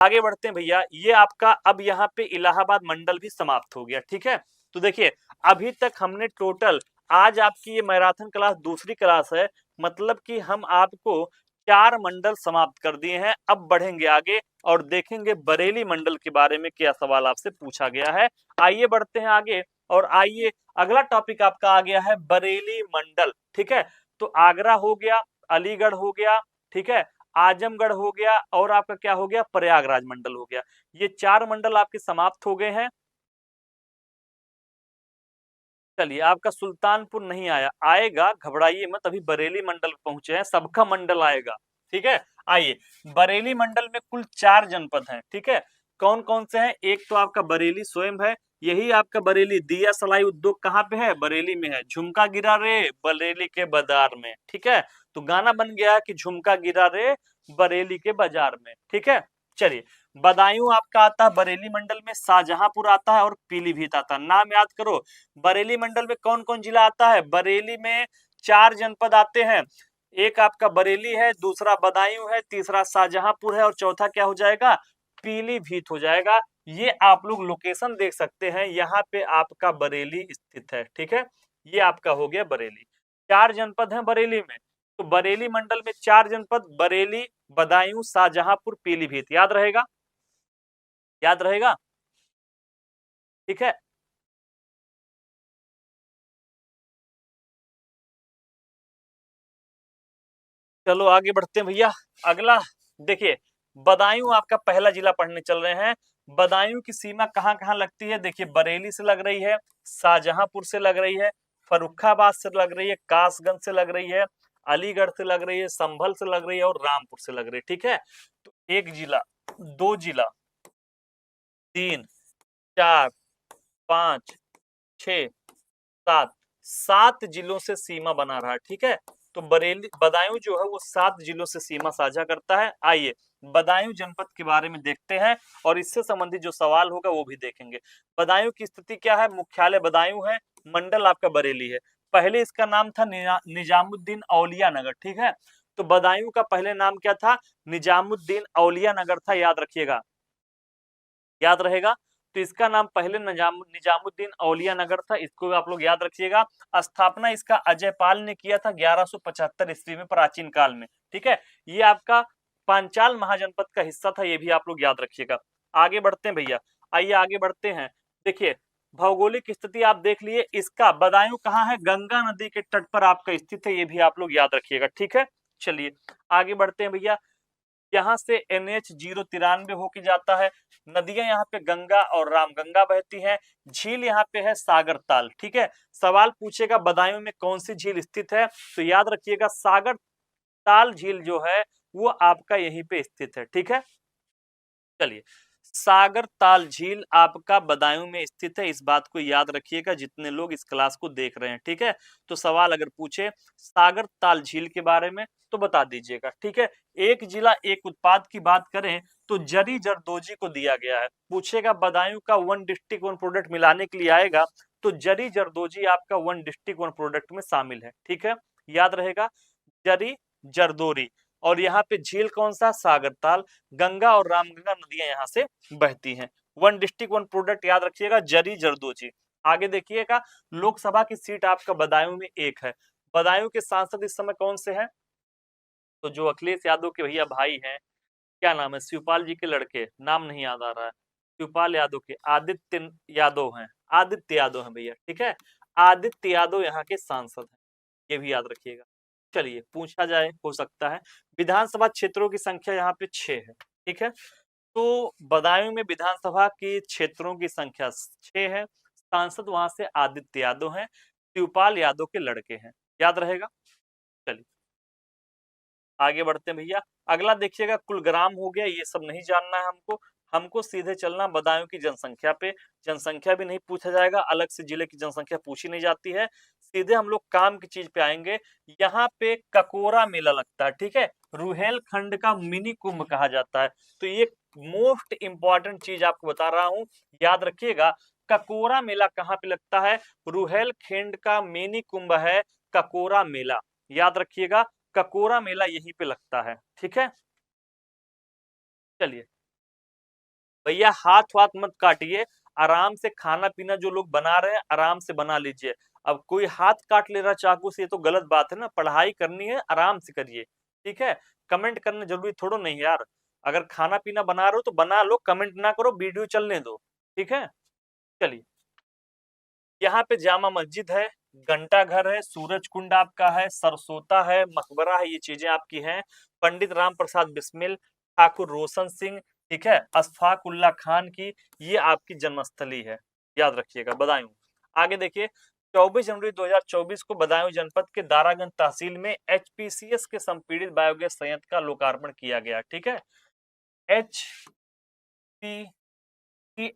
आगे बढ़ते हैं भैया, ये आपका अब यहाँ पे इलाहाबाद मंडल भी समाप्त हो गया। ठीक है, तो देखिए अभी तक हमने टोटल, आज आपकी ये मैराथन क्लास दूसरी क्लास है, मतलब कि हम आपको 4 मंडल समाप्त कर दिए हैं। अब बढ़ेंगे आगे और देखेंगे बरेली मंडल के बारे में क्या सवाल आपसे पूछा गया है। आइए बढ़ते हैं आगे, और आइए अगला टॉपिक आपका आ गया है बरेली मंडल। ठीक है, तो आगरा हो गया, अलीगढ़ हो गया, ठीक है, आजमगढ़ हो गया, और आपका क्या हो गया, प्रयागराज मंडल हो गया। ये 4 मंडल आपके समाप्त हो गए हैं। चलिए, आपका सुल्तानपुर नहीं आया, आएगा, घबराइए मत, अभी बरेली मंडल पहुंचे हैं, सबका मंडल आएगा। ठीक है, आइए, बरेली मंडल में कुल 4 जनपद हैं। ठीक है, कौन कौन से हैं? एक तो आपका बरेली स्वयं है, यही आपका बरेली दिया सलाई उद्योग कहाँ पे है? बरेली में है। झुमका गिरा रे बरेली के बाजार में। ठीक है, तो गाना बन गया कि झुमका गिरा रे बरेली के बाजार में। ठीक है, चलिए, बदायूं आपका आता है बरेली मंडल में, शाहजहांपुर आता है और पीलीभीत आता है। नाम याद करो, बरेली मंडल में कौन कौन जिला आता है? बरेली में 4 जनपद आते हैं, एक आपका बरेली है, दूसरा बदायूं है, तीसरा शाहजहांपुर है, और चौथा क्या हो जाएगा? पीलीभीत हो जाएगा। ये आप लोग लोकेशन देख सकते हैं, यहाँ पे आपका बरेली स्थित है। ठीक है, ये आपका हो गया बरेली। 4 जनपद हैं बरेली में, तो बरेली मंडल में 4 जनपद, बरेली, बदायूं, शाहजहांपुर, पीलीभीत। याद रहेगा? याद रहेगा? ठीक है, चलो आगे बढ़ते हैं भैया। अगला देखिए, बदायूं आपका पहला जिला पढ़ने चल रहे हैं। बदायूं की सीमा कहाँ कहाँ लगती है? देखिए, बरेली से लग रही है, शाहजहांपुर से लग रही है, फर्रुखाबाद से लग रही है, कासगंज से लग रही है, अलीगढ़ से लग रही है, संभल से लग रही है, और रामपुर से लग रही है। ठीक है, तो 1 जिला, 2 जिला, 3, 4, 5, 6, 7, 7 जिलों से सीमा बना रहा है। ठीक है, तो बरेली, बदायूं जो है वो 7 जिलों से सीमा साझा करता है। आइए बदायूं जनपद के बारे में देखते हैं, और इससे संबंधित जो सवाल होगा वो भी देखेंगे। बदायूं की स्थिति क्या है? मुख्यालय बदायूं है, मंडल आपका बरेली है। पहले इसका नाम था निजामुद्दीन औलिया नगर। ठीक है, तो बदायूं का पहले नाम क्या था? निजामुद्दीन औलिया नगर था, याद रखिएगा, याद रहेगा। तो इसका नाम पहले निजामुद्दीन औलिया नगर था, इसको आप लोग याद रखिएगा। स्थापना इसका अजयपाल ने किया था 1175 ईस्वी में, प्राचीन काल में। ठीक है, ये आपका पांचाल महाजनपद का हिस्सा था, ये भी आप लोग याद रखिएगा। आगे बढ़ते हैं भैया, आइए आगे बढ़ते हैं। देखिए, भौगोलिक स्थिति आप देख लिए, इसका बदायूं कहाँ है? गंगा नदी के तट पर आपका स्थित है, ये भी आप लोग याद रखिएगा। ठीक है, चलिए आगे बढ़ते हैं भैया। यहाँ से NH 093 होके जाता है। नदियां यहाँ पे गंगा और रामगंगा बहती हैं। झील यहाँ पे है सागर ताल। ठीक है, सवाल पूछेगा बदायूं में कौन सी झील स्थित है, तो याद रखिएगा सागर ताल झील जो है वो आपका यहीं पे स्थित है। ठीक है, चलिए, सागर ताल झील आपका बदायूं में स्थित है, इस बात को याद रखिएगा जितने लोग इस क्लास को देख रहे हैं। ठीक है, तो सवाल अगर पूछे सागर ताल झील के बारे में तो बता दीजिएगा। ठीक है, एक जिला एक उत्पाद की बात करें तो जरी जरदोजी को दिया गया है। पूछेगा बदायूं का 1 डिस्ट्रिक्ट 1 प्रोडक्ट मिलाने के लिए आएगा, तो जरी जरदोजी आपका 1 डिस्ट्रिक्ट 1 प्रोडक्ट में शामिल है। ठीक है, याद रहेगा, जरी जरदोरी। और यहाँ पे झील कौन सा? सागरताल। गंगा और रामगंगा नदियां यहाँ से बहती हैं। 1 डिस्ट्रिक्ट 1 प्रोडक्ट याद रखिएगा, जरी जरदोजी। आगे देखिएगा, लोकसभा की सीट आपका बदायूं में 1 है। बदायूं के सांसद इस समय कौन से हैं? तो जो अखिलेश यादव के भैया भाई हैं, क्या नाम है, शिवपाल जी के लड़के, नाम नहीं याद आ रहा है, शिवपाल यादव के आदित्य यादव हैं, आदित्य यादव हैं भैया। ठीक है, आदित्य यादव यहाँ के सांसद हैं, ये भी याद रखिएगा। चलिए, पूछा जाए हो सकता है। विधानसभा क्षेत्रों की संख्या यहाँ पे 6 है। ठीक है, तो बदायूं में विधानसभा के क्षेत्रों की संख्या 6 है। सांसद वहां से आदित्य यादव हैं, शिवपाल यादव के लड़के हैं, याद रहेगा। चलिए आगे बढ़ते हैं भैया। अगला देखिएगा, कुलग्राम हो गया, ये सब नहीं जानना है हमको। हमको सीधे चलना बदायूं की जनसंख्या पे। जनसंख्या भी नहीं पूछा जाएगा, अलग से जिले की जनसंख्या पूछी नहीं जाती है। सीधे हम लोग काम की चीज पे आएंगे। यहाँ पे ककोरा मेला लगता है। ठीक है, रुहेलखंड का मिनी कुंभ कहा जाता है। तो ये मोस्ट इंपॉर्टेंट चीज आपको बता रहा हूँ, याद रखिएगा। ककोरा मेला कहाँ पे लगता है? रुहेलखंड का मिनी कुंभ है ककोरा मेला, याद रखिएगा। ककोरा मेला यहीं पे लगता है। ठीक है, चलिए भैया हाथ वाथ मत काटिए, आराम से खाना पीना जो लोग बना रहे हैं आराम से बना लीजिए। अब कोई हाथ काट ले रहा चाकू से, ये तो गलत बात है ना। पढ़ाई करनी है आराम से करिए, ठीक है। कमेंट करना जरूरी थोड़ो नहीं यार। अगर खाना पीना बना रहे हो तो बना लो, कमेंट ना करो, वीडियो चलने दो, ठीक है। चलिए, यहाँ पे जामा मस्जिद है, घंटा घर है, सूरज कुंड आपका है, सरसोता है, मकबरा है, ये चीजें आपकी हैं। पंडित राम प्रसाद बिस्मिल, ठाकुर रोशन सिंह, ठीक है, अशफाक उल्ला खान की ये आपकी जन्मस्थली है, याद रखिएगा बदायूं। आगे देखिए, 24 जनवरी 2024 को बदायूं जनपद के दारागंज तहसील में एचपीसीएस के संपीड़ित बायोगैस संयंत्र का लोकार्पण किया गया, ठीक है। एच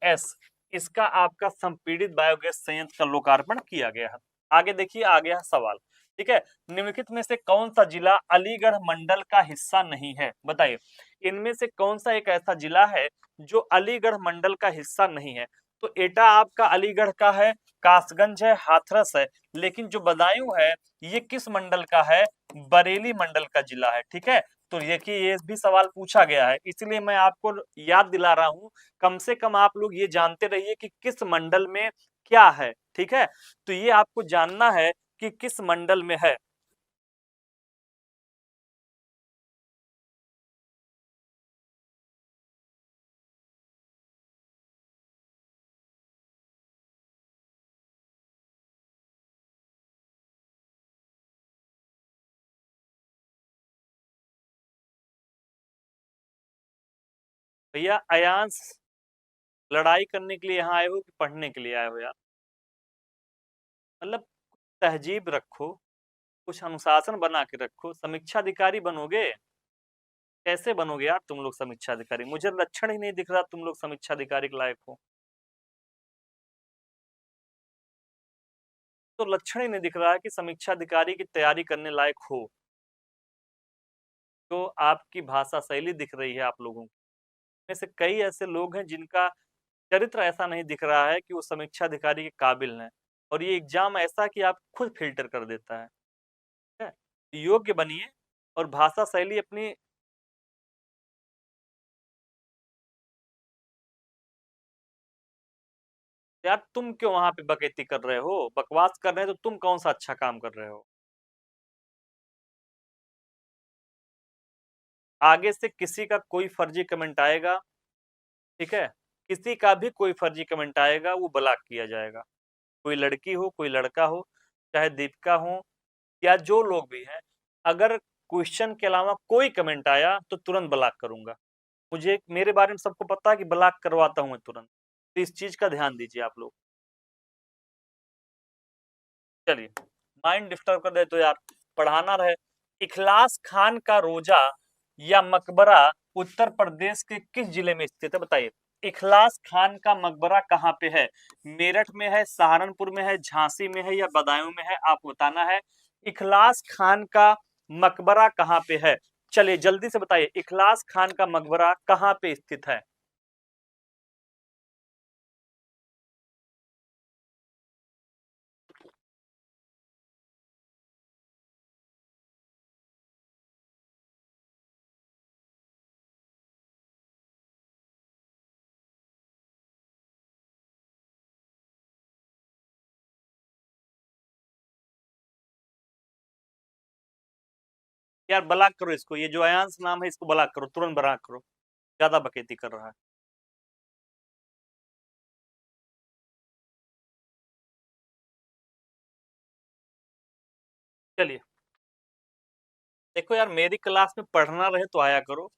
एस, इसका आपका संपीड़ित बायोगैस संयंत्र का लोकार्पण किया गया है। आगे देखिए, आ गया सवाल, ठीक है। निम्नलिखित में से कौन सा जिला अलीगढ़ मंडल का हिस्सा नहीं है, बताइए। इनमें से कौन सा एक ऐसा जिला है जो अलीगढ़ मंडल का हिस्सा नहीं है। तो एटा आपका अलीगढ़ का है, कासगंज है, हाथरस है, लेकिन जो बदायूं है ये किस मंडल का है, बरेली मंडल का जिला है, ठीक है। तो देखिए ये भी सवाल पूछा गया है, इसलिए मैं आपको याद दिला रहा हूं। कम से कम आप लोग ये जानते रहिए कि किस मंडल में क्या है, ठीक है। तो ये आपको जानना है कि किस मंडल में है। भैया अयांश, लड़ाई करने के लिए यहाँ आए हो कि पढ़ने के लिए आए हो यार? मतलब तहजीब रखो, कुछ अनुशासन बना के रखो। समीक्षा अधिकारी बनोगे? कैसे बनोगे यार तुम लोग समीक्षा अधिकारी? मुझे लक्षण ही नहीं दिख रहा तुम लोग समीक्षा अधिकारी के लायक हो। तो लक्षण ही नहीं दिख रहा है कि समीक्षा अधिकारी की तैयारी करने लायक हो। तो आपकी भाषा शैली दिख रही है आप लोगों की। में से कई ऐसे लोग हैं जिनका चरित्र ऐसा नहीं दिख रहा है कि वो समीक्षा अधिकारी के काबिल हैं, और ये एग्जाम ऐसा कि आप खुद फिल्टर कर देता है, ठीक है? योग्य बनिए और भाषा शैली अपनी। यार तुम क्यों वहां पे बकैती कर रहे हो, बकवास कर रहे हैं तो तुम कौन सा अच्छा काम कर रहे हो? आगे से किसी का कोई फर्जी कमेंट आएगा, ठीक है, किसी का भी कोई फर्जी कमेंट आएगा वो ब्लॉक किया जाएगा। कोई लड़की हो, कोई लड़का हो, चाहे दीपिका हो या जो लोग भी हैं, अगर क्वेश्चन के अलावा कोई कमेंट आया तो तुरंत ब्लॉक करूंगा। मुझे मेरे बारे में सबको पता है कि ब्लॉक करवाता हूं मैं तुरंत, तो इस चीज का ध्यान दीजिए आप लोग। चलिए, माइंड डिस्टर्ब कर दे तो यार, पढ़ाना रहे। इखलास खान का रोजा या मकबरा उत्तर प्रदेश के किस जिले में स्थित है, बताइए। इखलास खान का मकबरा कहाँ पे है? मेरठ में है, सहारनपुर में है, झांसी में है या बदायूं में है, आपको बताना है। इखलास खान का मकबरा कहाँ पे है? चलिए जल्दी से बताइए, इखलास खान का मकबरा कहाँ पे स्थित है? यार ब्लॉक करो इसको, ये जो अयांश नाम है इसको ब्लॉक करो, तुरंत ब्लॉक करो, ज्यादा बकैती कर रहा है। चलिए, देखो यार, मेरी क्लास में पढ़ना रहे तो आया करो।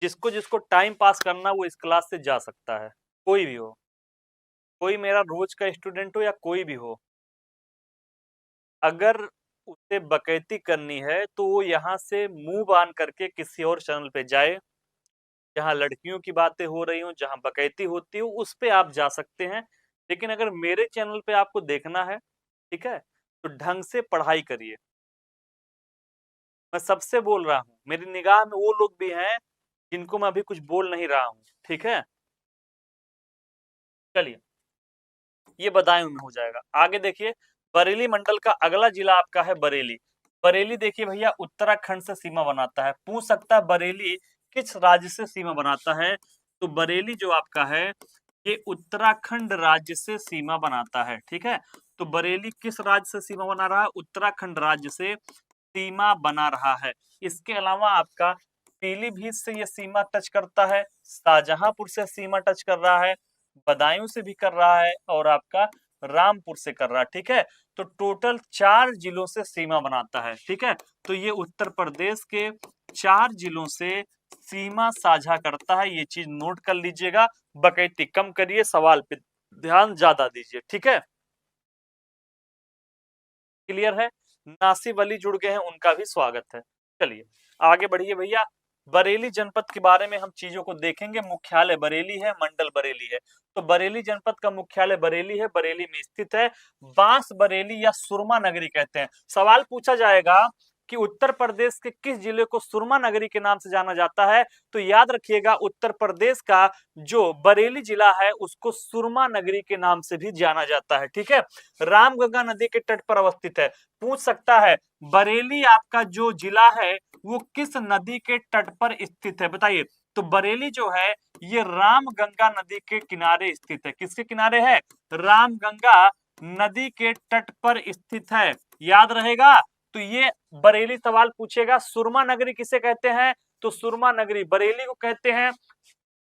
जिसको जिसको टाइम पास करना वो इस क्लास से जा सकता है, कोई भी हो, कोई मेरा रोज का स्टूडेंट हो या कोई भी हो। अगर उसे बकैती करनी है तो वो यहाँ से मुंह बांध करके किसी और चैनल पे जाए, जहाँ लड़कियों की बातें हो रही हो, जहाँ बकैती होती हो, उस पे आप जा सकते हैं। लेकिन अगर मेरे चैनल पे आपको देखना है, ठीक है, तो ढंग से पढ़ाई करिए। मैं सबसे बोल रहा हूँ, मेरी निगाह में वो लोग भी हैं जिनको मैं अभी कुछ बोल नहीं रहा हूँ, ठीक है। चलिए, ये बदायूं में हो जाएगा। आगे देखिए, बरेली मंडल का अगला जिला आपका है बरेली। बरेली देखिए भैया, उत्तराखंड से सीमा बनाता है। पूछ सकता है बरेली किस राज्य से सीमा बनाता है? तो बरेली जो आपका है ये उत्तराखंड राज्य से सीमा बनाता है, ठीक है। तो बरेली किस राज्य से सीमा बना रहा है? उत्तराखंड राज्य से सीमा बना रहा है। इसके अलावा आपका पीलीभीत से ये सीमा टच करता है, शाहजहांपुर से सीमा टच कर रहा है, बदायूं से भी कर रहा है और आपका रामपुर से कर रहा है, ठीक है। तो टोटल 4 जिलों से सीमा बनाता है, ठीक है। तो ये उत्तर प्रदेश के 4 जिलों से सीमा साझा करता है, ये चीज नोट कर लीजिएगा। बकैती कम करिए, सवाल पे ध्यान ज्यादा दीजिए, ठीक है। क्लियर है? नासिब अली जुड़ गए हैं, उनका भी स्वागत है। चलिए आगे बढ़िए भैया। बरेली जनपद के बारे में हम चीजों को देखेंगे। मुख्यालय बरेली है, मंडल बरेली है। तो बरेली जनपद का मुख्यालय बरेली है, बरेली में स्थित है। बांस बरेली या सुरमा नगरी कहते हैं। सवाल पूछा जाएगा कि उत्तर प्रदेश के किस जिले को सुरमा नगरी के नाम से जाना जाता है, तो याद रखिएगा उत्तर प्रदेश का जो बरेली जिला है उसको सुरमा नगरी के नाम से भी जाना जाता है, ठीक है। रामगंगा नदी के तट पर अवस्थित है। पूछ सकता है बरेली आपका जो जिला है वो किस नदी के तट पर स्थित है, बताइए। तो बरेली जो है ये रामगंगा नदी के किनारे स्थित है। किसके किनारे है? रामगंगा नदी के तट पर स्थित है, याद रहेगा। तो ये बरेली सवाल पूछेगा। सुरमा नगरी किसे कहते हैं? तो सुरमा नगरी बरेली को कहते हैं।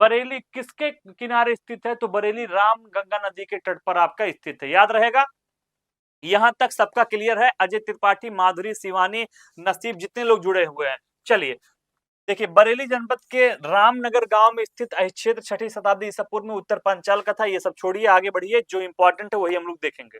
बरेली किसके किनारे स्थित है? तो बरेली रामगंगा नदी के तट पर आपका स्थित है, याद रहेगा। यहां तक सबका क्लियर है? अजय त्रिपाठी, माधुरी, शिवानी, नसीब, जितने लोग जुड़े हुए हैं। चलिए देखिए, बरेली जनपद के रामनगर गांव में स्थित क्षेत्र 6ठी शताब्दी ईसा पूर्व में उत्तर पांचाल का था। ये सब छोड़िए, आगे बढ़िए, जो इंपॉर्टेंट है वही हम लोग देखेंगे।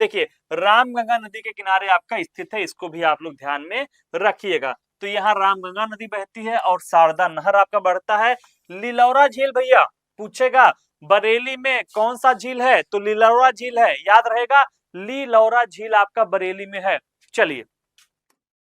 देखिए रामगंगा नदी के किनारे आपका स्थित है, इसको भी आप लोग ध्यान में रखिएगा। तो यहाँ रामगंगा नदी बहती है और शारदा नहर आपका बढ़ता है। लिलौरा झील भैया पूछेगा बरेली में कौन सा झील है? तो लिलौरा झील है, याद रहेगा। लिलौरा झील आपका बरेली में है। चलिए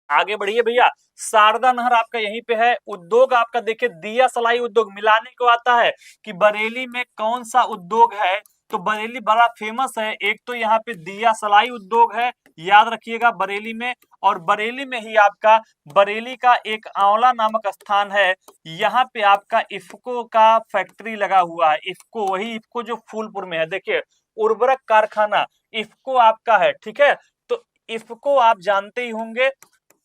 आगे बढ़िए भैया। शारदा नहर आपका यहीं पे है। उद्योग आपका देखिए दिया सलाई उद्योग, मिलाने को आता है कि बरेली में कौन सा उद्योग है। तो बरेली बड़ा फेमस है। एक तो यहाँ पे दिया सलाई उद्योग है, याद रखिएगा बरेली में। और बरेली में ही आपका बरेली का एक आंवला नामक स्थान है, यहाँ पे आपका इफ्को का फैक्ट्री लगा हुआ है। इफ्को, वही इफ्को जो फूलपुर में है। देखिए उर्वरक कारखाना इफ्को आपका है, ठीक है। तो इफ्को आप जानते ही होंगे,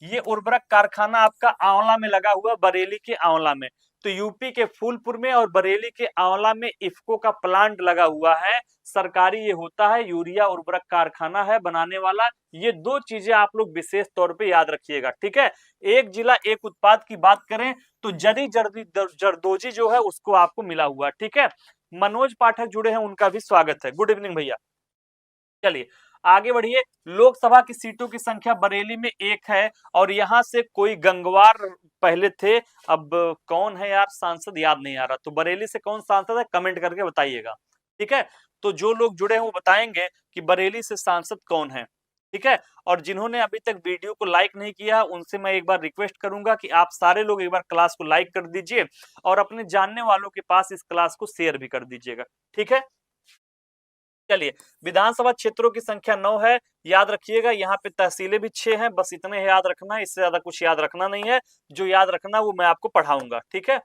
ये उर्वरक कारखाना आपका आंवला में लगा हुआ, बरेली के आंवला में। तो यूपी के फूलपुर में और बरेली के आंवला में इफ्को का प्लांट लगा हुआ है, सरकारी ये होता है। यूरिया उर्वरक कारखाना है बनाने वाला। ये दो चीजें आप लोग विशेष तौर पे याद रखिएगा, ठीक है। एक जिला एक उत्पाद की बात करें तो जरी जरदोजी जो है उसको आपको मिला हुआ, ठीक है। मनोज पाठक जुड़े हैं, उनका भी स्वागत है। गुड इवनिंग भैया। चलिए आगे बढ़िए। लोकसभा की सीटों की संख्या बरेली में 1 है और यहां से कोई गंगवार पहले थे, अब कौन है यार सांसद, याद नहीं आ रहा। तो बरेली से कौन सांसद है, कमेंट करके बताइएगा, ठीक है। तो जो लोग जुड़े हैं वो बताएंगे कि बरेली से सांसद कौन है, ठीक है। और जिन्होंने अभी तक वीडियो को लाइक नहीं किया उनसे मैं एक बार रिक्वेस्ट करूंगा कि आप सारे लोग एक बार क्लास को लाइक कर दीजिए और अपने जानने वालों के पास इस क्लास को शेयर भी कर दीजिएगा, ठीक है। चलिए विधानसभा क्षेत्रों की संख्या 9 है, याद रखिएगा। यहाँ पे तहसीलें भी 6 हैं, बस इतने याद रखना है, इससे ज्यादा कुछ याद रखना नहीं है। जो याद रखना वो मैं आपको पढ़ाऊंगा, ठीक है।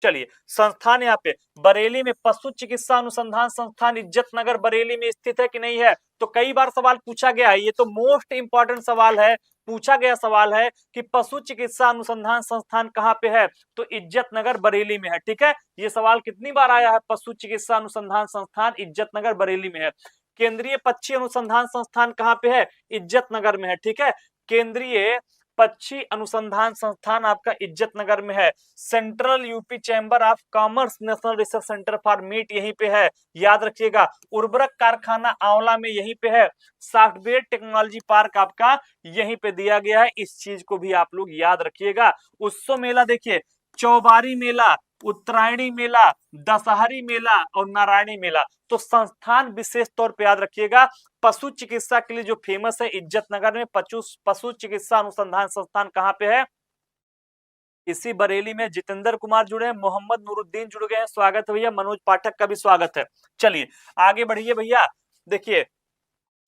चलिए संस्थान यहाँ पे बरेली में पशु चिकित्सा अनुसंधान संस्थान इज्जत नगर बरेली में स्थित है कि नहीं है? तो कई बार सवाल पूछा गया है, ये तो मोस्ट इंपॉर्टेंट सवाल है। पूछा गया सवाल है कि पशु चिकित्सा अनुसंधान संस्थान कहाँ पे है? तो इज्जत नगर बरेली में है, ठीक है। ये सवाल कितनी बार आया है? पशु चिकित्सा अनुसंधान संस्थान इज्जत नगर बरेली में है। केंद्रीय पक्षी अनुसंधान संस्थान कहाँ पे है? इज्जत नगर में है, ठीक है। केंद्रीय पक्षी अनुसंधान संस्थान आपका इज्जत नगर में है। Central UP chamber of commerce national research centre for meet यहीं पे है, याद रखिएगा। उर्वरक कारखाना आंवला में यहीं पे है। सॉफ्टवेयर टेक्नोलॉजी पार्क आपका यहीं पे दिया गया है, इस चीज को भी आप लोग याद रखिएगा। उत्सव मेला देखिए, चौबारी मेला, उत्तरायणी मेला, दशहरी मेला और नारायणी मेला। तो संस्थान विशेष तौर पे याद रखिएगा। पशु चिकित्सा के लिए जो फेमस है इज्जत नगर में पशु चिकित्सा अनुसंधान संस्थान कहाँ पे है? इसी बरेली में। जितेंद्र कुमार जुड़े हैं, मोहम्मद नूरुद्दीन जुड़ गए हैं, स्वागत है भैया। मनोज पाठक का भी स्वागत है। चलिए आगे बढ़िए भैया। देखिए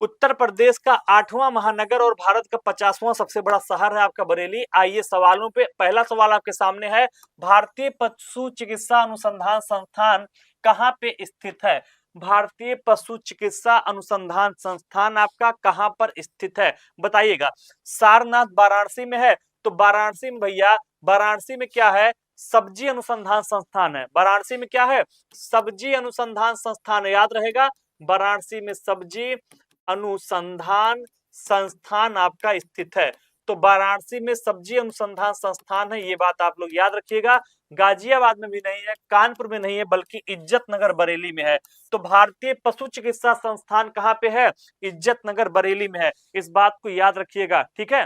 उत्तर प्रदेश का 8वां महानगर और भारत का 50वां सबसे बड़ा शहर है आपका बरेली। आइए सवालों पे, पहला सवाल आपके सामने है, भारतीय पशु चिकित्सा अनुसंधान संस्थान कहाँ पे स्थित है? भारतीय पशु चिकित्सा अनुसंधान संस्थान आपका कहां पर स्थित है बताइएगा। सारनाथ वाराणसी में है, तो वाराणसी में भैया, वाराणसी में क्या है? सब्जी अनुसंधान संस्थान है। वाराणसी में क्या है? सब्जी अनुसंधान संस्थान, याद रहेगा। वाराणसी में सब्जी अनुसंधान संस्थान आपका स्थित है। तो वाराणसी में सब्जी अनुसंधान संस्थान है, ये बात आप लोग याद रखिएगा। गाजियाबाद में भी नहीं है, कानपुर में नहीं है, बल्कि इज्जत नगर बरेली में है। तो भारतीय पशु चिकित्सा संस्थान कहाँ पे है? इज्जत नगर बरेली में है, इस बात को याद रखिएगा, ठीक है।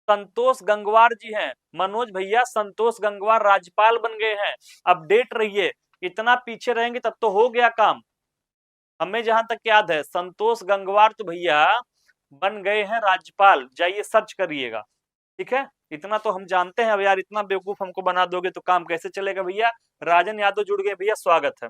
संतोष गंगवार जी हैं, मनोज भैया संतोष गंगवार राज्यपाल बन गए हैं। अपडेट रहिए, इतना पीछे रहेंगे तब तो हो गया काम। हमें जहां तक याद है संतोष गंगवार तो भैया बन गए हैं राज्यपाल, जाइए सर्च करिएगा, ठीक है। इतना तो हम जानते हैं। अब यार इतना बेवकूफ हमको बना दोगे तो काम कैसे चलेगा भैया। राजन यादव जुड़ गए भैया, स्वागत है।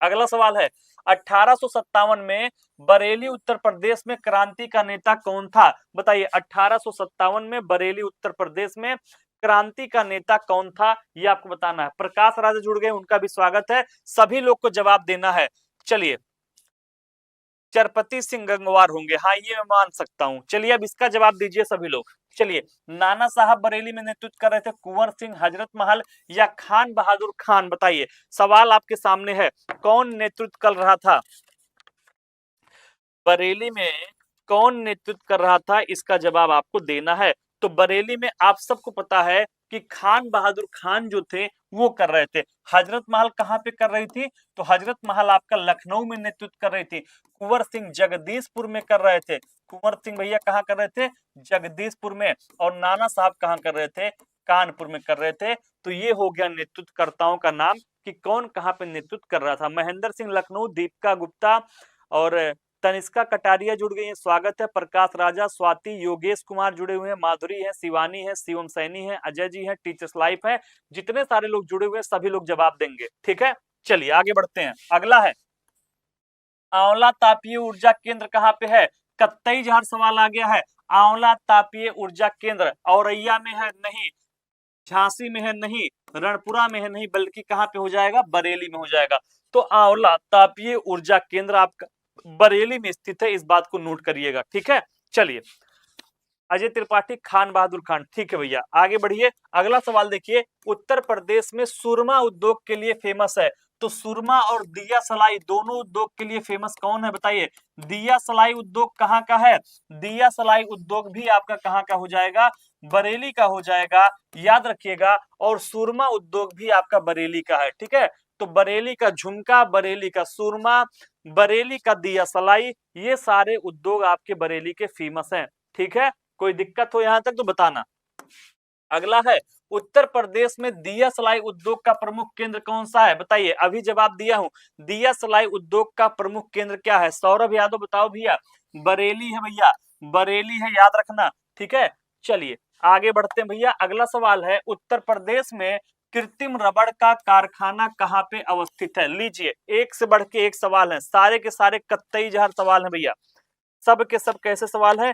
अगला सवाल है, 1857 में बरेली उत्तर प्रदेश में क्रांति का नेता कौन था? बताइए, 1857 में बरेली उत्तर प्रदेश में क्रांति का नेता कौन था, ये आपको बताना है। प्रकाश राजा जुड़ गए, उनका भी स्वागत है। सभी लोग को जवाब देना है। चलिए, चरपति सिंह गंगवार होंगे, हाँ ये मैं मान सकता हूं। चलिए अब इसका जवाब दीजिए सभी लोग। चलिए, नाना साहब बरेली में नेतृत्व कर रहे थे, कुंवर सिंह, हजरत महल या खान बहादुर खान? बताइए, सवाल आपके सामने है, कौन नेतृत्व कर रहा था बरेली में? कौन नेतृत्व कर रहा था, इसका जवाब आपको देना है। तो बरेली में आप सबको पता है कि खान बहादुर खान जो थे वो कर रहे थे। हजरत महल कहाँ पे कर रही थी? तो हजरत महल आपका लखनऊ में नेतृत्व कर रही थी। कुंवर सिंह जगदीशपुर में कर रहे थे। कुंवर सिंह भैया कहाँ कर रहे थे? जगदीशपुर में। और नाना साहब कहाँ कर रहे थे? कानपुर में कर रहे थे। तो ये हो गया नेतृत्वकर्ताओं का नाम कि कौन कहाँ पे नेतृत्व कर रहा था। महेंद्र सिंह लखनऊ, दीपिका गुप्ता और तनिष्का कटारिया जुड़ गई है, स्वागत है। प्रकाश राजा, स्वाति, योगेश कुमार जुड़े हुए हैं, माधुरी है, शिवानी है, शिवम सैनी है, अजय जी है, टीचर्स लाइफ है। जितने सारे लोग जुड़े हुए हैं सभी लोग जवाब देंगे, ठीक है। चलिए आगे बढ़ते हैं। अगला है, आंवला तापीय ऊर्जा केंद्र कहाँ पे है? कत्तई जहर सवाल आ गया है। आंवला तापीय ऊर्जा केंद्र औरैया में है? नहीं। झांसी में है? नहीं। रणपुरा में है? नहीं, बल्कि कहाँ पे हो जाएगा? बरेली में हो जाएगा। तो आंवला तापीय ऊर्जा केंद्र आपका बरेली में स्थित है, इस बात को नोट करिएगा, ठीक है। चलिए, अजय त्रिपाठी, खान बहादुर खान, ठीक है भैया, आगे बढ़िए। अगला सवाल देखिए, उत्तर प्रदेश में सुरमा उद्योग के लिए फेमस है। तो सुरमा और दिया सलाई दोनों उद्योग के लिए फेमस कौन है बताइए। दिया सलाई उद्योग कहाँ का है? दिया सलाई उद्योग भी आपका कहाँ का हो जाएगा? बरेली का हो जाएगा, याद रखिएगा। और सुरमा उद्योग भी आपका बरेली का है, ठीक है। तो बरेली का झुमका, बरेली का सुरमा, बरेली का दिया सलाई, ये सारे उद्योग आपके बरेली के फेमस हैं, ठीक है। कोई दिक्कत हो यहां तक तो बताना। अगला है, उत्तर प्रदेश में दिया सलाई उद्योग का प्रमुख केंद्र कौन सा है? बताइए, अभी जवाब दिया हूं। दिया सलाई उद्योग का प्रमुख केंद्र क्या है? सौरभ यादव बताओ भैया। बरेली है भैया, बरेली है, याद रखना, ठीक है। चलिए आगे बढ़ते हैं भैया। अगला सवाल है, उत्तर प्रदेश में कृत्रिम रबड़ का कारखाना कहाँ पे अवस्थित है? लीजिए, एक से बढ़ के एक सवाल है, सारे के सारे कत्तई जहर सवाल है भैया। सब के सब कैसे सवाल है?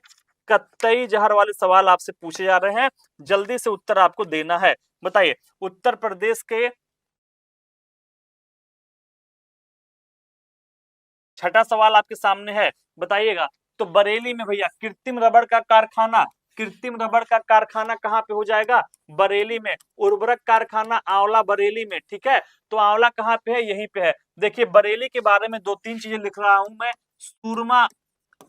कत्तई जहर वाले सवाल आपसे पूछे जा रहे हैं, जल्दी से उत्तर आपको देना है। बताइए, उत्तर प्रदेश के छठा सवाल आपके सामने है, बताइएगा। तो बरेली में भैया कृत्रिम रबड़ का कारखाना, कृत्रिम रबड़ का कारखाना कहाँ पे हो जाएगा? बरेली में। उर्वरक कारखाना आंवला बरेली में, ठीक है। तो आंवला कहाँ पे है? यहीं पे है। देखिए, बरेली के बारे में दो तीन चीजें लिख रहा हूं मैं। सूरमा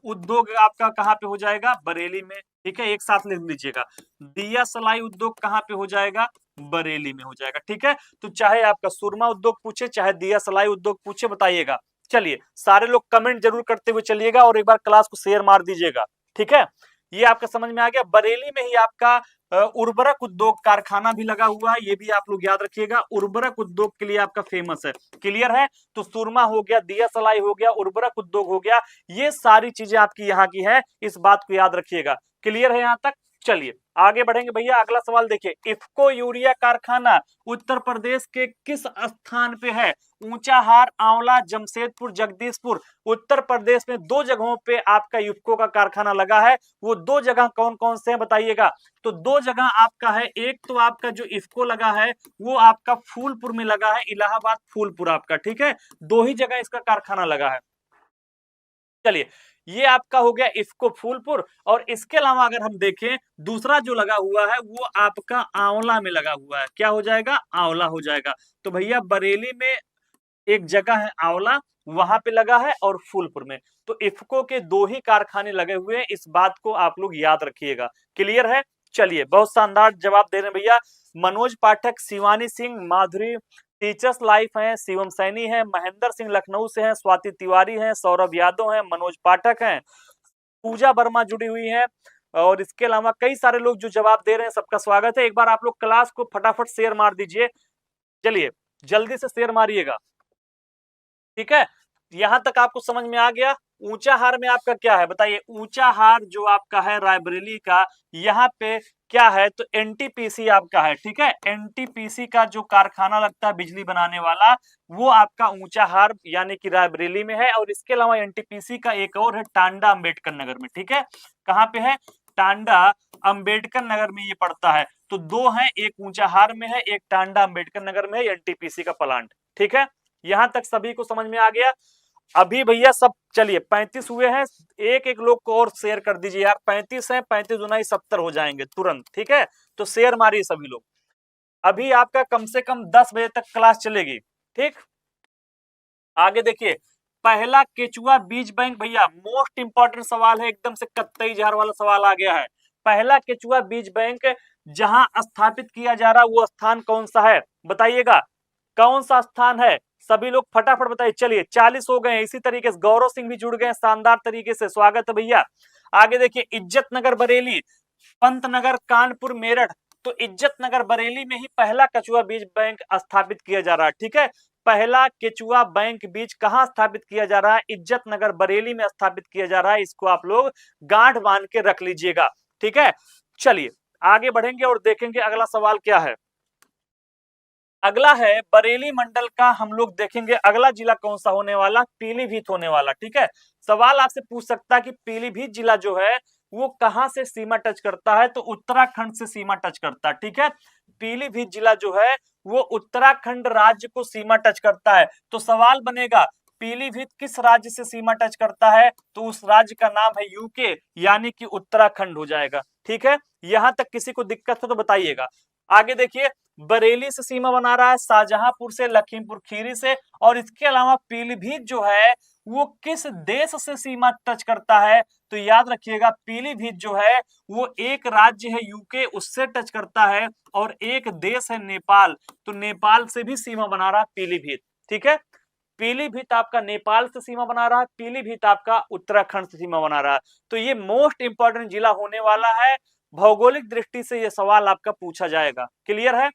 उद्योग आपका कहाँ पे हो जाएगा? बरेली में, ठीक है, एक साथ लिख लीजिएगा। दिया सलाई उद्योग कहाँ पे हो जाएगा? बरेली में हो जाएगा, ठीक है। तो चाहे आपका सुरमा उद्योग पूछे, चाहे दिया सलाई उद्योग पूछे, बताइएगा। चलिए, सारे लोग कमेंट जरूर करते हुए चलिएगा और एक बार क्लास को शेयर मार दीजिएगा, ठीक है। ये आपका समझ में आ गया। बरेली में ही आपका उर्वरक उद्योग कारखाना भी लगा हुआ है, ये भी आप लोग याद रखिएगा। उर्वरक उद्योग के लिए आपका फेमस है, क्लियर है। तो सुरमा हो गया, दिया सलाई हो गया, उर्वरक उद्योग हो गया, ये सारी चीजें आपकी यहाँ की है, इस बात को याद रखिएगा। क्लियर है यहाँ तक? चलिए आगे बढ़ेंगे भैया, अगला सवाल देखिए, इफ्को यूरिया कारखाना उत्तर प्रदेश के किस स्थान पे है? ऊंचाहार, आंवला, जमशेदपुर, जगदीशपुर। उत्तर प्रदेश में दो जगहों पे आपका इफ्को का कारखाना लगा है, वो दो जगह कौन कौन से हैं बताइएगा। तो दो जगह आपका है, एक तो आपका जो इफ्को लगा है वो आपका फूलपुर में लगा है, इलाहाबाद फूलपुर आपका, ठीक है, दो ही जगह इसका कारखाना लगा है। चलिए ये आपका हो गया इफ्को फूलपुर, और इसके अलावा अगर हम देखें दूसरा जो लगा हुआ है वो आपका आंवला में लगा हुआ है, क्या हो जाएगा? आंवला हो जाएगा। तो भैया बरेली में एक जगह है आंवला, वहां पे लगा है, और फूलपुर में। तो इफ्को के दो ही कारखाने लगे हुए हैं, इस बात को आप लोग याद रखिएगा। क्लियर है? चलिए बहुत शानदार जवाब दे रहे हैं भैया। मनोज पाठक, शिवानी सिंह, माधुरी टीचर्स लाइफ हैं, शिवम सैनी है, महेंद्र सिंह लखनऊ से हैं, स्वाति तिवारी हैं, सौरभ यादव हैं, मनोज पाठक हैं, पूजा वर्मा जुड़ी हुई है, और इसके अलावा कई सारे लोग जो जवाब दे रहे हैं, सबका स्वागत है। एक बार आप लोग क्लास को फटाफट शेयर मार दीजिए, चलिए जल्दी से शेयर मारिएगा, ठीक है। यहां तक आपको समझ में आ गया। ऊंचाहार में आपका क्या है बताइए? ऊंचाहार जो आपका है रायबरेली का, यहाँ पे क्या है? तो एनटीपीसी आपका है, ठीक है, एनटीपीसी का जो कारखाना लगता है बिजली बनाने वाला, वो आपका ऊंचाहार यानी कि रायबरेली में है। और इसके अलावा एनटीपीसी का एक और है टांडा अंबेडकर नगर में, ठीक है। कहाँ पे है? टांडा अंबेडकर नगर में ये पड़ता है। तो दो है, एक ऊंचाहार में है, एक टांडा अंबेडकर नगर में है एनटीपीसी का प्लांट, ठीक है। यहां तक सभी को समझ में आ गया? अभी भैया सब, चलिए 35 हुए हैं, एक एक लोग को और शेयर कर दीजिए यार, 35 है, 35 दुनाई 70 हो जाएंगे तुरंत, ठीक है। तो शेयर मारिए सभी लोग, अभी आपका कम से कम 10 बजे तक क्लास चलेगी, ठीक। आगे देखिए, पहला केचुआ बीज बैंक, भैया मोस्ट इंपॉर्टेंट सवाल है, एकदम से कत्तई जहर वाला सवाल आ गया है। पहला केचुआ बीज बैंक जहां स्थापित किया जा रहा है वो स्थान कौन सा है बताइएगा? कौन सा स्थान है? सभी लोग फटाफट बताइए। चलिए 40 हो गए। इसी तरीके से गौरव सिंह भी जुड़ गए शानदार तरीके से, स्वागत है भैया। आगे देखिए, इज्जत नगर बरेली, पंत नगर कानपुर मेरठ। तो इज्जत नगर बरेली में ही पहला कचुआ बीज बैंक स्थापित किया जा रहा है, ठीक है। पहला केचुआ बैंक बीज कहां स्थापित किया जा रहा है? इज्जत नगर बरेली में स्थापित किया जा रहा है। इसको आप लोग गांठ बांध के रख लीजिएगा, ठीक है। चलिए आगे बढ़ेंगे और देखेंगे अगला सवाल क्या है। अगला है बरेली मंडल का, हम लोग देखेंगे अगला जिला कौन सा होने वाला? पीलीभीत होने वाला, ठीक है। सवाल आपसे पूछ सकता है कि पीलीभीत जिला जो है वो कहां से सीमा टच करता है? तो उत्तराखंड से सीमा टच करता है, ठीक है। पीलीभीत जिला जो है वो उत्तराखंड राज्य को सीमा टच करता है। तो सवाल बनेगा पीलीभीत किस राज्य से सीमा टच करता है? तो उस राज्य का नाम है यूके, यानी कि उत्तराखंड हो जाएगा, ठीक है। यहां तक किसी को दिक्कत हो तो बताइएगा। आगे देखिए, बरेली से सीमा बना रहा है, शाहजहांपुर से, लखीमपुर खीरी से, और इसके अलावा पीलीभीत जो है वो किस देश से सीमा टच करता है? तो याद रखिएगा पीलीभीत जो है वो एक राज्य है यूके, उससे टच करता है, और एक देश है नेपाल, तो नेपाल से भी सीमा बना रहा है पीलीभीत, ठीक है। पीलीभीत आपका नेपाल से सीमा बना रहा है, पीलीभीत आपका उत्तराखंड से सीमा बना रहा है। तो ये मोस्ट इंपॉर्टेंट जिला होने वाला है, भौगोलिक दृष्टि से ये सवाल आपका पूछा जाएगा। क्लियर है?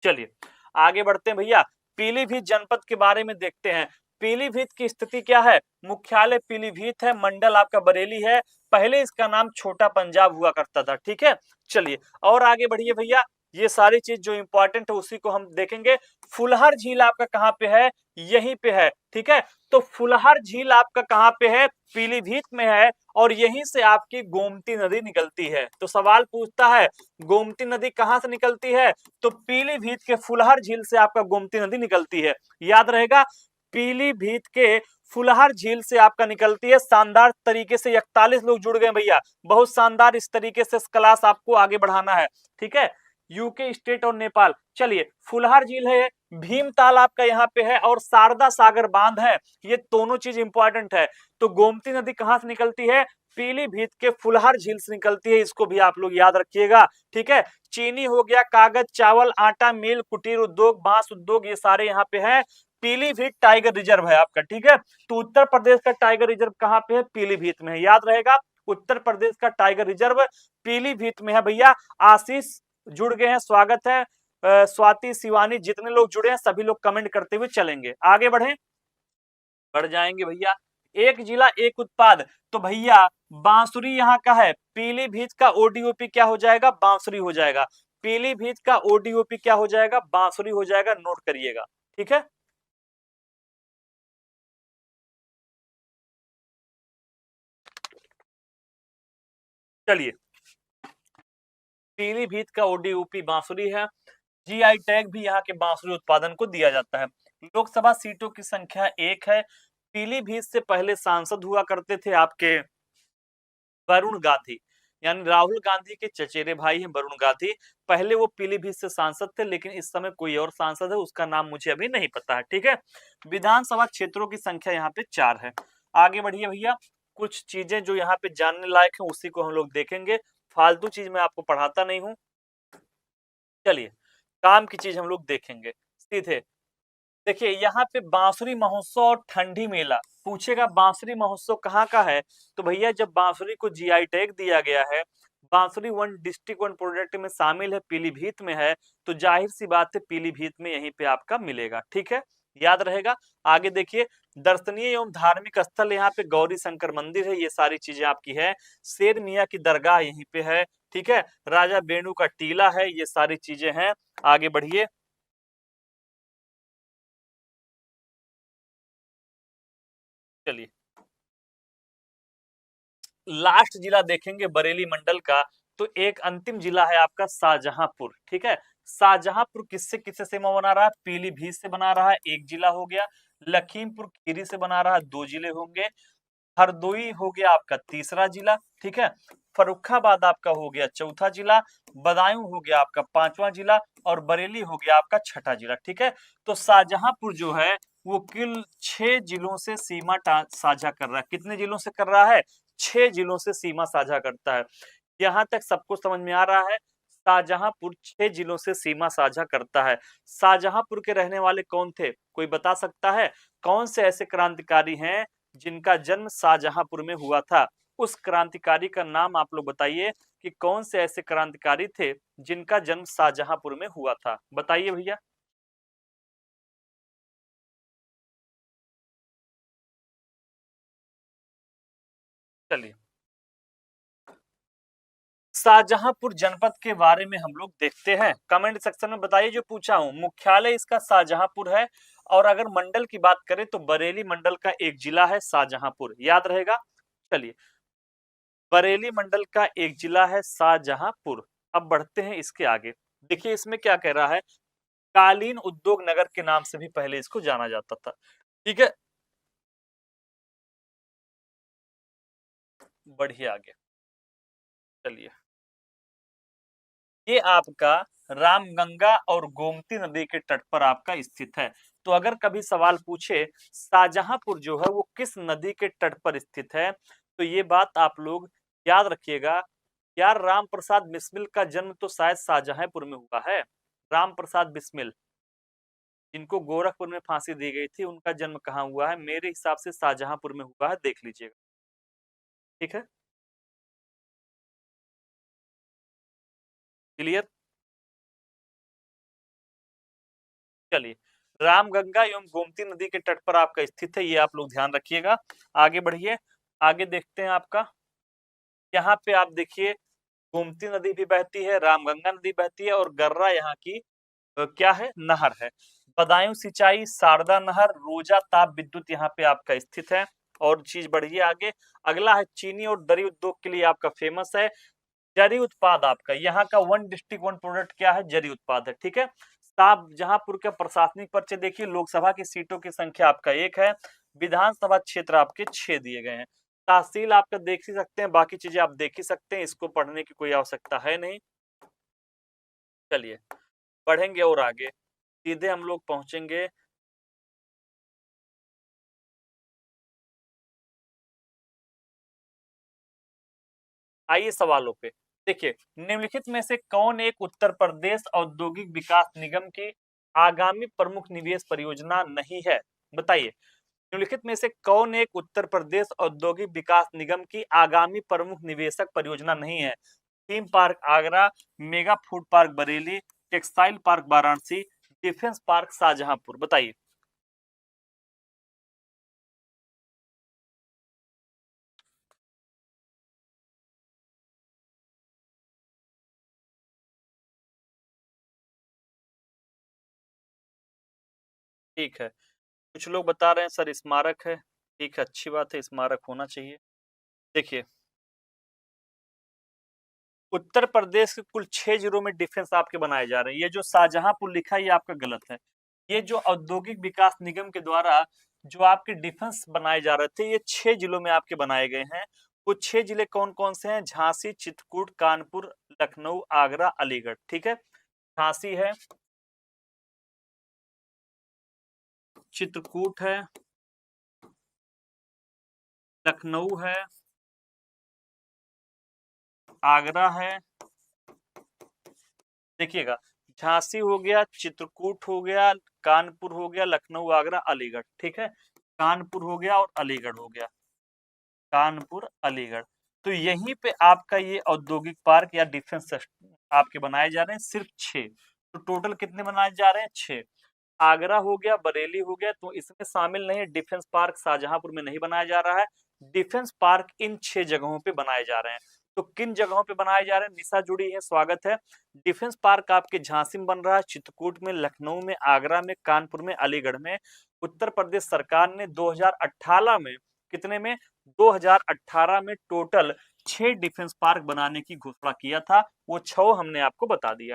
चलिए आगे बढ़ते हैं भैया, पीलीभीत जनपद के बारे में देखते हैं। पीलीभीत की स्थिति क्या है? मुख्यालय पीलीभीत है, मंडल आपका बरेली है, पहले इसका नाम छोटा पंजाब हुआ करता था, ठीक है। चलिए और आगे बढ़िए भैया, ये सारी चीज जो इंपॉर्टेंट है उसी को हम देखेंगे। फुलहर झील आपका कहाँ पे है? यहीं पे है, ठीक है। तो फुलहर झील आपका कहाँ पे है? पीलीभीत में है, और यहीं से आपकी गोमती नदी निकलती है। तो सवाल पूछता है गोमती नदी कहां से निकलती है? तो पीलीभीत के फुलहर झील से आपका गोमती नदी निकलती है, याद रहेगा। पीलीभीत के फुलहर झील से आपका निकलती है। शानदार तरीके से 41 लोग जुड़ गए भैया, बहुत शानदार। इस तरीके से क्लास आपको आगे बढ़ाना है, ठीक है। यूके स्टेट और नेपाल। चलिए फुलहर झील है, भीमताल आपका यहाँ पे है, और शारदा सागर बांध है, ये दोनों चीज इंपॉर्टेंट है। तो गोमती नदी कहां से निकलती है? पीलीभीत के फुलहर झील से निकलती है, इसको भी आप लोग याद रखिएगा, ठीक है। चीनी हो गया, कागज, चावल, आटा मिल, कुटीर उद्योग, बांस उद्योग, ये सारे यहाँ पे हैं। पीलीभीत टाइगर रिजर्व है आपका, ठीक है। तो उत्तर प्रदेश का टाइगर रिजर्व कहाँ पे है? पीलीभीत में है, याद रहेगा। उत्तर प्रदेश का टाइगर रिजर्व पीलीभीत में है भैया। आशीष जुड़ गए हैं, स्वागत है। स्वाति, शिवानी, जितने लोग जुड़े हैं सभी लोग कमेंट करते हुए चलेंगे। आगे बढ़े, बढ़ जाएंगे भैया। एक जिला एक उत्पाद, तो भैया बांसुरी यहाँ का है, पीलीभीत का ओडीओपी क्या हो जाएगा, बांसुरी हो जाएगा। पीलीभीत का ओडीओपी क्या हो जाएगा, बांसुरी हो जाएगा, नोट करिएगा। ठीक है, चलिए, पीलीभीत का ओडीओपी बांसुरी है। जीआई टैग भी यहाँ के बांसुरी उत्पादन को दिया जाता है। लोकसभा सीटों की संख्या 1 है। पीलीभीत से पहले सांसद हुआ करते थे आपके वरुण गांधी, यानी राहुल गांधी के चचेरे भाई हैं वरुण गांधी। पहले वो पीलीभीत से सांसद थे, लेकिन इस समय कोई और सांसद है, उसका नाम मुझे अभी नहीं पता है। ठीक है, विधानसभा क्षेत्रों की संख्या यहाँ पे 4 है। आगे बढ़िए भैया, कुछ चीजें जो यहाँ पे जानने लायक है उसी को हम लोग देखेंगे। फालतू चीज मैं आपको पढ़ाता नहीं हूँ। चलिए, काम की चीज हम लोग देखेंगे सीधे। देखिए यहाँ पे बांसुरी महोत्सव और ठंडी मेला पूछेगा, बांसुरी महोत्सव कहाँ का है, तो भैया जब बांसुरी को जीआई टैग दिया गया है, बांसुरी वन डिस्ट्रिक्ट वन प्रोजेक्ट में शामिल है, पीलीभीत में है, तो जाहिर सी बात है पीलीभीत में यहीं पे आपका मिलेगा। ठीक है, याद रहेगा। आगे देखिए, दर्शनीय एवं धार्मिक स्थल यहाँ पे गौरी शंकर मंदिर है, ये सारी चीजें आपकी है। शेर मियाँ की दरगाह यहीं पे है। ठीक है, राजा बेणु का टीला है, ये सारी चीजें हैं। आगे बढ़िए, चलिए लास्ट जिला देखेंगे बरेली मंडल का, तो एक अंतिम जिला है आपका शाहजहांपुर। ठीक है, शाहजहांपुर किससे किससे सीमा बना रहा है, पीलीभीत से बना रहा है, एक जिला हो गया। लखीमपुर खीरी से बना रहा है, 2 जिले होंगे। हरदोई हो गया आपका तीसरा जिला। ठीक है, फर्रुखाबाद आपका हो गया चौथा जिला। बदायूं हो गया आपका 5वां जिला, और बरेली हो गया आपका 6ठा जिला। ठीक है, तो शाहजहांपुर जो है वो कुल 6 जिलों से सीमा साझा कर रहा है। कितने जिलों से कर रहा है, 6 जिलों से सीमा साझा करता है। यहां तक सबको समझ में आ रहा है, शाहजहांपुर 6 जिलों से सीमा साझा करता है। शाहजहांपुर के रहने वाले कौन थे, कोई बता सकता है? कौन से ऐसे क्रांतिकारी हैं जिनका जन्म शाहजहांपुर में हुआ था? उस क्रांतिकारी का नाम आप लोग बताइए कि कौन से ऐसे क्रांतिकारी थे जिनका जन्म शाहजहांपुर में हुआ था, बताइए भैया। चलिए, शाहजहांपुर जनपद के बारे में हम लोग देखते हैं। कमेंट सेक्शन में बताइए, जो पूछा हूं, मुख्यालय इसका शाहजहांपुर है। और अगर मंडल की बात करें तो बरेली मंडल का एक जिला है शाहजहांपुर, याद रहेगा। चलिए, बरेली मंडल का एक जिला है शाहजहांपुर। अब बढ़ते हैं इसके आगे। देखिए इसमें क्या कह रहा है, कालीन उद्योग नगर के नाम से भी पहले इसको जाना जाता था। ठीक है, बढ़िए आगे, चलिए, ये आपका रामगंगा और गोमती नदी के तट पर आपका स्थित है। तो अगर कभी सवाल पूछे शाहजहांपुर जो है वो किस नदी के तट पर स्थित है, तो ये बात आप लोग याद रखिएगा। यार राम प्रसाद बिस्मिल का जन्म तो शायद शाहजहांपुर में हुआ है। राम प्रसाद बिस्मिल, जिनको गोरखपुर में फांसी दी गई थी, उनका जन्म कहाँ हुआ है, मेरे हिसाब से शाहजहांपुर में हुआ है, देख लीजिएगा। ठीक है, क्लियर। चलिए, रामगंगा एवं गोमती नदी के तट पर आपका स्थित है, ये आप लोग ध्यान रखिएगा। आगे बढ़िए, आगे देखते हैं आपका। यहाँ पे आप देखिए, गोमती नदी भी बहती है, रामगंगा नदी बहती है, और गर्रा यहाँ की क्या है, नहर है। बदायूं सिंचाई, शारदा नहर, रोजा ताप विद्युत यहाँ पे आपका स्थित है। और चीज बढ़िए आगे, अगला है चीनी और दरी उद्योग के लिए आपका फेमस है। जरी उत्पाद आपका यहाँ का वन डिस्ट्रिक्ट वन प्रोडक्ट क्या है, जरी उत्पाद है। ठीक है, शाहजहांपुर के प्रशासनिक पर्चे देखिए, लोकसभा की सीटों की संख्या आपका 1 है। विधानसभा क्षेत्र आपके 6 दिए गए हैं। तहसील आपका देख ही सकते हैं, बाकी चीजें आप देख ही सकते हैं, इसको पढ़ने की कोई आवश्यकता है नहीं। चलिए, बढ़ेंगे और आगे, सीधे हम लोग पहुंचेंगे। आइए सवालों पे। देखिए, निम्नलिखित में से कौन एक उत्तर प्रदेश औद्योगिक विकास निगम की आगामी प्रमुख निवेश परियोजना नहीं है, बताइए। निम्नलिखित में से कौन एक उत्तर प्रदेश औद्योगिक विकास निगम की आगामी प्रमुख निवेशक परियोजना नहीं है? Theme park Agra, mega food park Bareilly, textile park Varanasi, defence park Shahjahanpur, बताइए। ठीक है। कुछ लोग बता रहे हैं सर स्मारक है। ठीक है, अच्छी बात है, स्मारक होना चाहिए। देखिए, उत्तर प्रदेश के कुल 6 जिलों में डिफेंस आपके बनाए जा रहे हैं। ये जो शाहजहांपुर लिखा है ये आपका गलत है। ये जो औद्योगिक विकास निगम के द्वारा जो आपके डिफेंस बनाए जा रहे थे, ये 6 जिलों में आपके बनाए गए हैं। वो 6 जिले कौन-कौन से हैं? झांसी, चित्रकूट, कानपुर, लखनऊ, आगरा, अलीगढ़। ठीक है? झांसी है, चित्रकूट है, लखनऊ है, आगरा है। देखिएगा, झांसी हो गया, चित्रकूट हो गया, कानपुर हो गया, लखनऊ, आगरा, अलीगढ़। ठीक है? कानपुर हो गया और अलीगढ़ हो गया। कानपुर, अलीगढ़। तो यहीं पे आपका ये औद्योगिक पार्क या डिफेंस आपके बनाए जा रहे हैं, सिर्फ 6। तो टोटल कितने बनाए जा रहे हैं? 6। आगरा हो गया, बरेली हो गया, तो इसमें शामिल नहीं है। डिफेंस पार्क शाहजहांपुर में नहीं बनाया जा रहा है। डिफेंस पार्क इन 6 जगहों पे बनाए जा रहे हैं। तो किन जगहों पे बनाए जा रहे हैं? निशा जुड़ी है, स्वागत है। डिफेंस पार्क आपके झांसी में बन रहा है, चित्रकूट में, लखनऊ में, आगरा में, कानपुर में, अलीगढ़ में। उत्तर प्रदेश सरकार ने 2018 में, कितने में? 2018 में टोटल 6 डिफेंस पार्क बनाने की घोषणा किया था। वो 6 हमने आपको बता दिया।